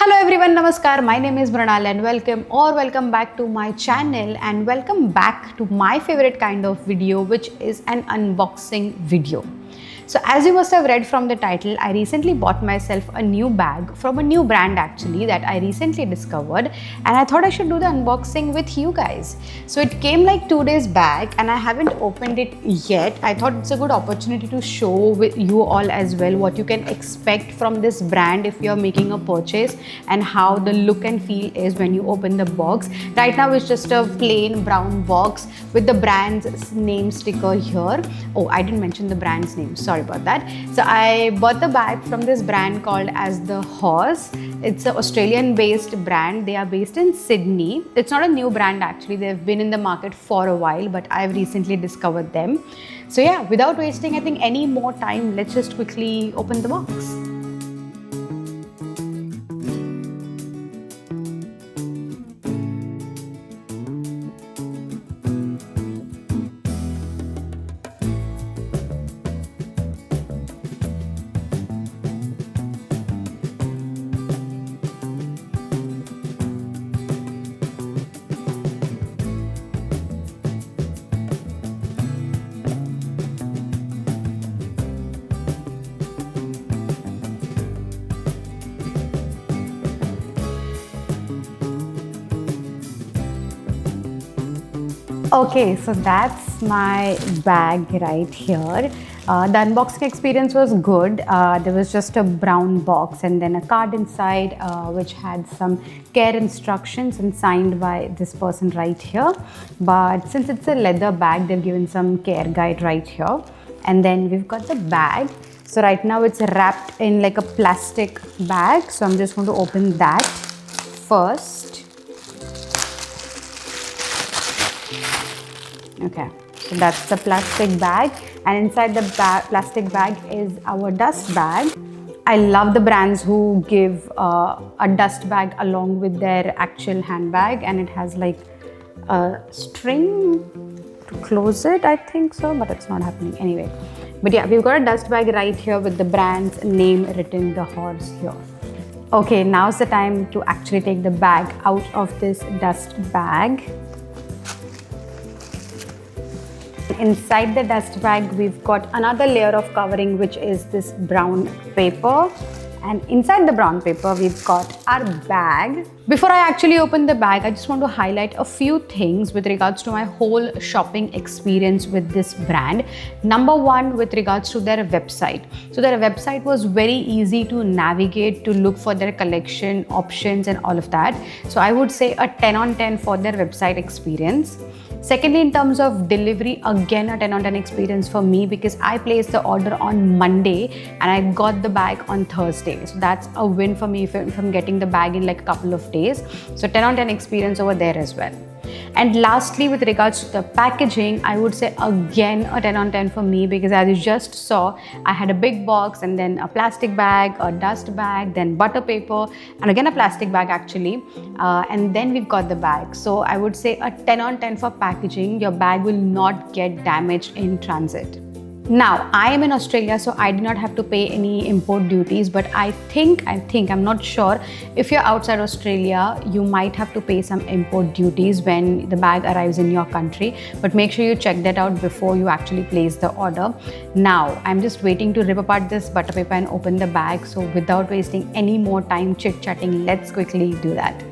Hello everyone, Namaskar. My name is Mrinal and welcome back to my channel and welcome back to my favorite kind of video, which is an unboxing video. So as you must have read from the title, I recently bought myself a new bag from a new brand actually that I recently discovered, and I thought I should do the unboxing with you guys. So it came like 2 days back and I haven't opened it yet. I thought it's a good opportunity to show with you all as well what you can expect from this brand if you're making a purchase and how the look and feel is when you open the box. Right now it's just a plain brown box with the brand's name sticker here. Oh, I didn't mention the brand's name, sorry about that. So I bought the bag from this brand called as The Horse. It's an Australian based brand. They are based in Sydney. It's not a new brand actually. They've been in the market for a while, but I've recently discovered them. So yeah, without wasting I think any more time, let's just quickly open the box. Okay, so that's my bag right here. The unboxing experience was good. There was just a brown box and then a card inside which had some care instructions and signed by this person right here. But since it's a leather bag, they've given some care guide right here. And then we've got the bag. So right now it's wrapped in like a plastic bag. So I'm just going to open that first. Okay, so that's the plastic bag, and inside the plastic bag is our dust bag. I love the brands who give a dust bag along with their actual handbag, and it has like a string to close it, I think so, but it's not happening anyway. But yeah, we've got a dust bag right here with the brand's name written, The Horse, here. Okay, now's the time to actually take the bag out of this dust bag. Inside the dust bag, we've got another layer of covering, which is this brown paper. And inside the brown paper, we've got our bag. Before I actually open the bag, I just want to highlight a few things with regards to my whole shopping experience with this brand. Number one, with regards to their website. So their website was very easy to navigate, to look for their collection options and all of that. So I would say a 10 on 10 for their website experience. Secondly, in terms of delivery, again a 10 on 10 experience for me because I placed the order on Monday and I got the bag on Thursday. So that's a win for me if I'm getting the bag in like a couple of days. So 10 on 10 experience over there as well. And lastly, with regards to the packaging, I would say again a 10 on 10 for me because as you just saw, I had a big box and then a plastic bag, a dust bag, then butter paper, and again a plastic bag actually. And then we've got the bag. So I would say a 10 on 10 for packaging. Your bag will not get damaged in transit. Now, I am in Australia, so I did not have to pay any import duties, but I'm not sure, if you're outside Australia, you might have to pay some import duties when the bag arrives in your country, but make sure you check that out before you actually place the order. Now, I'm just waiting to rip apart this butter paper and open the bag, so without wasting any more time chit-chatting, let's quickly do that.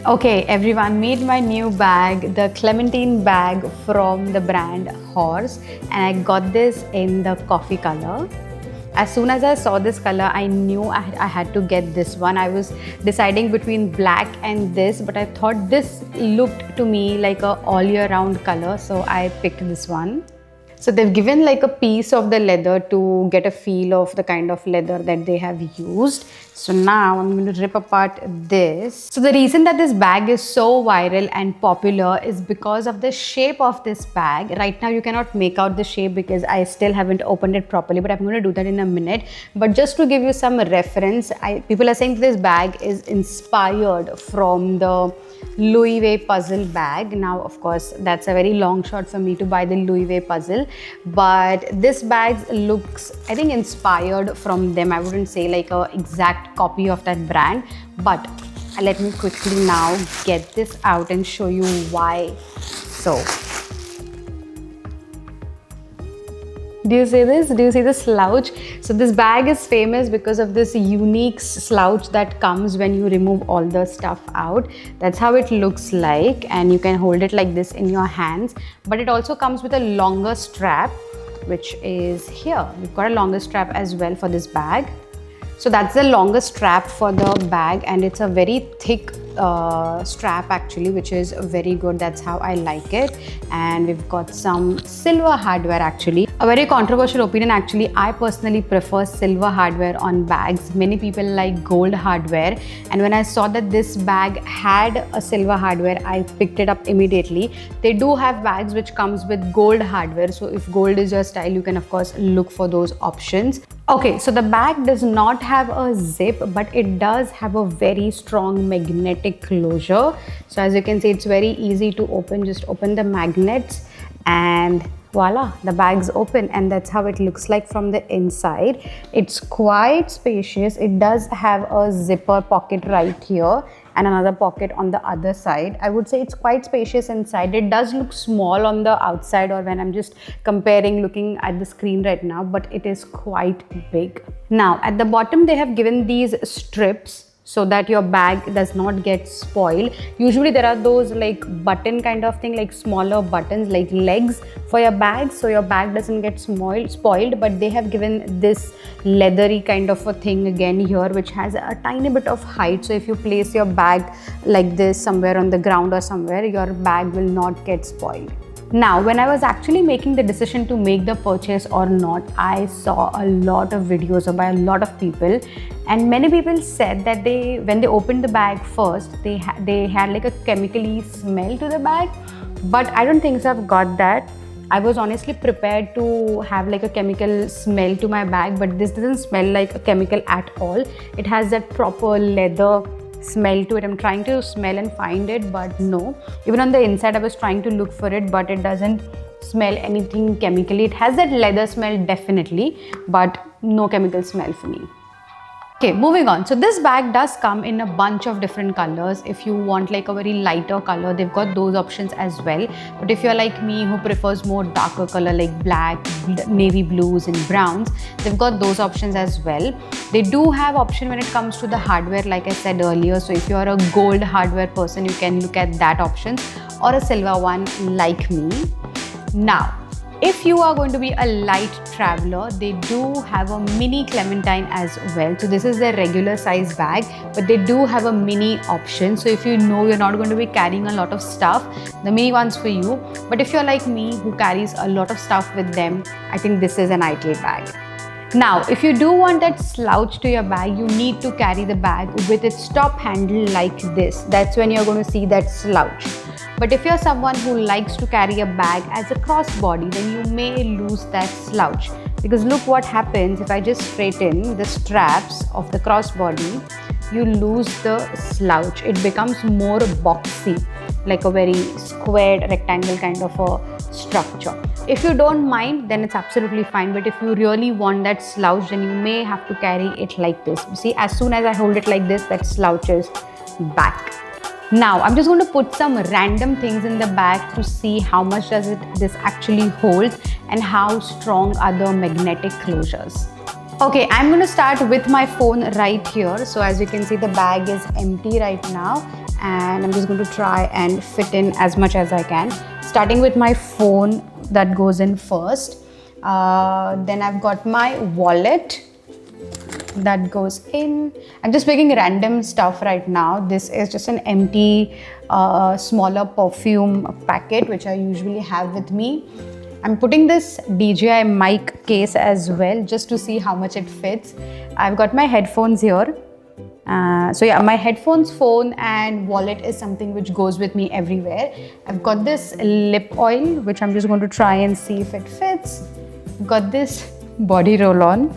Okay, everyone, meet my new bag, the Clementine bag from the brand Horse, and I got this in the coffee color. As soon as I saw this color, I knew I had to get this one. I was deciding between black and this, but I thought this looked to me like a all year round color, so I picked this one. So they've given like a piece of the leather to get a feel of the kind of leather that they have used. So now I'm going to rip apart this. So the reason that this bag is so viral and popular is because of the shape of this bag. Right now you cannot make out the shape because I still haven't opened it properly, but I'm going to do that in a minute. But just to give you some reference, people are saying this bag is inspired from the Louis V puzzle bag. Now, of course, that's a very long shot for me to buy the Louis V puzzle, but this bag looks, I think, inspired from them. I wouldn't say like a exact copy of that brand, but let me quickly now get this out and show you why. So, do you see this? Do you see the slouch? So this bag is famous because of this unique slouch that comes when you remove all the stuff out. That's how it looks like, and you can hold it like this in your hands. But it also comes with a longer strap, which is here. We've got a longer strap as well for this bag. So that's the longest strap for the bag, and it's a very thick strap actually, which is very good. That's how I like it. And we've got some silver hardware actually. A very controversial opinion actually. I personally prefer silver hardware on bags. Many people like gold hardware, and when I saw that this bag had a silver hardware, I picked it up immediately. They do have bags which comes with gold hardware, so if gold is your style, you can of course look for those options. Okay, so the bag does not have a zip, but it does have a very strong magnetic closure. So as you can see, it's very easy to open. Just open the magnets and voila, the bag's open, and that's how it looks like from the inside. It's quite spacious. It does have a zipper pocket right here and another pocket on the other side. I would say it's quite spacious inside. It does look small on the outside, or when I'm just comparing looking at the screen right now, but it is quite big. Now at the bottom they have given these strips so that your bag does not get spoiled. Usually there are those like button kind of thing, like smaller buttons like legs for your bag, so your bag doesn't get spoiled, but they have given this leathery kind of a thing again here, which has a tiny bit of height. So if you place your bag like this somewhere on the ground or somewhere, your bag will not get spoiled. Now, when I was actually making the decision to make the purchase or not, I saw a lot of videos by a lot of people, and many people said that when they opened the bag first, they had like a chemically smell to the bag, but I don't think so I've got that. I was honestly prepared to have like a chemical smell to my bag, but this doesn't smell like a chemical at all. It has that proper leather smell to it. I'm trying to smell and find it, but no. Even on the inside I was trying to look for it, but it doesn't smell anything chemically. It has that leather smell definitely, but no chemical smell for me. Okay, moving on. So this bag does come in a bunch of different colors. If you want like a very lighter color, they've got those options as well. But if you're like me who prefers more darker color like black, navy blues and browns, they've got those options as well. They do have option when it comes to the hardware, like I said earlier. So if you're a gold hardware person, you can look at that option, or a silver one like me. Now, if you are going to be a light traveler, they do have a mini Clementine as well. So this is their regular size bag, but they do have a mini option. So if you know you're not going to be carrying a lot of stuff, the mini one's for you. But if you're like me who carries a lot of stuff with them, I think this is an ideal bag. Now, if you do want that slouch to your bag, you need to carry the bag with its top handle like this. That's when you're going to see that slouch. But if you're someone who likes to carry a bag as a crossbody, then you may lose that slouch. Because look what happens if I just straighten the straps of the crossbody, you lose the slouch. It becomes more boxy, like a very squared rectangle kind of a structure. If you don't mind, then it's absolutely fine. But if you really want that slouch, then you may have to carry it like this. See, as soon as I hold it like this, that slouch is back. Now, I'm just going to put some random things in the bag to see how much does this actually holds and how strong are the magnetic closures. Okay, I'm going to start with my phone right here. So as you can see, the bag is empty right now, and I'm just going to try and fit in as much as I can. Starting with my phone that goes in first. Then I've got my wallet that goes in. I'm just picking random stuff right now. This is just an empty smaller perfume packet which I usually have with me. I'm putting this DJI mic case as well just to see how much it fits. I've got my headphones here. So yeah, my headphones, phone and wallet is something which goes with me everywhere. I've got this lip oil which I'm just going to try and see if it fits. I've got this body roll-on,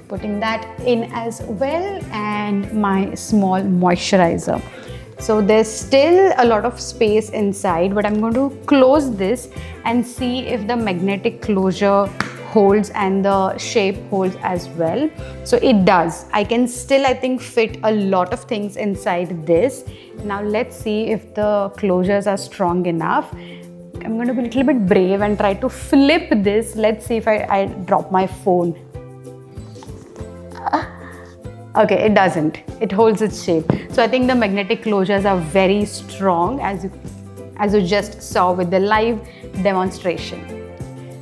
putting that in as well, and my small moisturizer. So there's still a lot of space inside, but I'm going to close this and see if the magnetic closure holds and the shape holds as well. So it does. I can still, I think, fit a lot of things inside this. Now let's see if the closures are strong enough. I'm going to be a little bit brave and try to flip this. Let's see if I drop my phone. Okay, it doesn't. It holds its shape. So I think the magnetic closures are very strong, as you just saw with the live demonstration.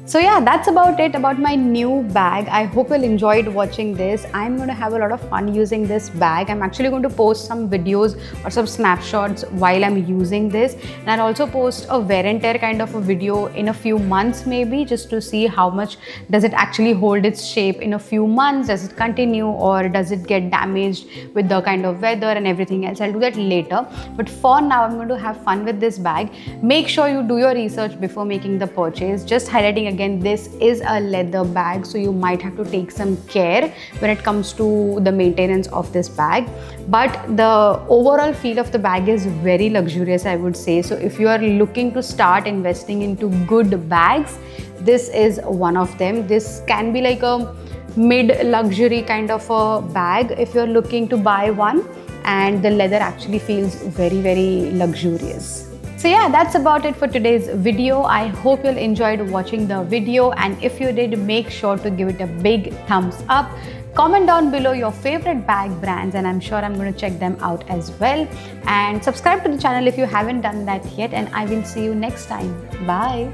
So yeah, that's about it about my new bag. I hope you enjoyed watching this. I'm going to have a lot of fun using this bag. I'm actually going to post some videos or some snapshots while I'm using this. And I'll also post a wear and tear kind of a video in a few months maybe, just to see how much does it actually hold its shape in a few months. Does it continue or does it get damaged with the kind of weather and everything else? I'll do that later. But for now, I'm going to have fun with this bag. Make sure you do your research before making the purchase. Just highlighting again, this is a leather bag, so you might have to take some care when it comes to the maintenance of this bag. But the overall feel of the bag is very luxurious, I would say. So if you are looking to start investing into good bags, this is one of them. This can be like a mid-luxury kind of a bag if you're looking to buy one, and the leather actually feels very, very luxurious. So yeah, that's about it for today's video. I hope you enjoyed watching the video, and if you did, make sure to give it a big thumbs up. Comment down below your favorite bag brands, and I'm sure I'm going to check them out as well. And subscribe to the channel if you haven't done that yet, and I will see you next time. Bye.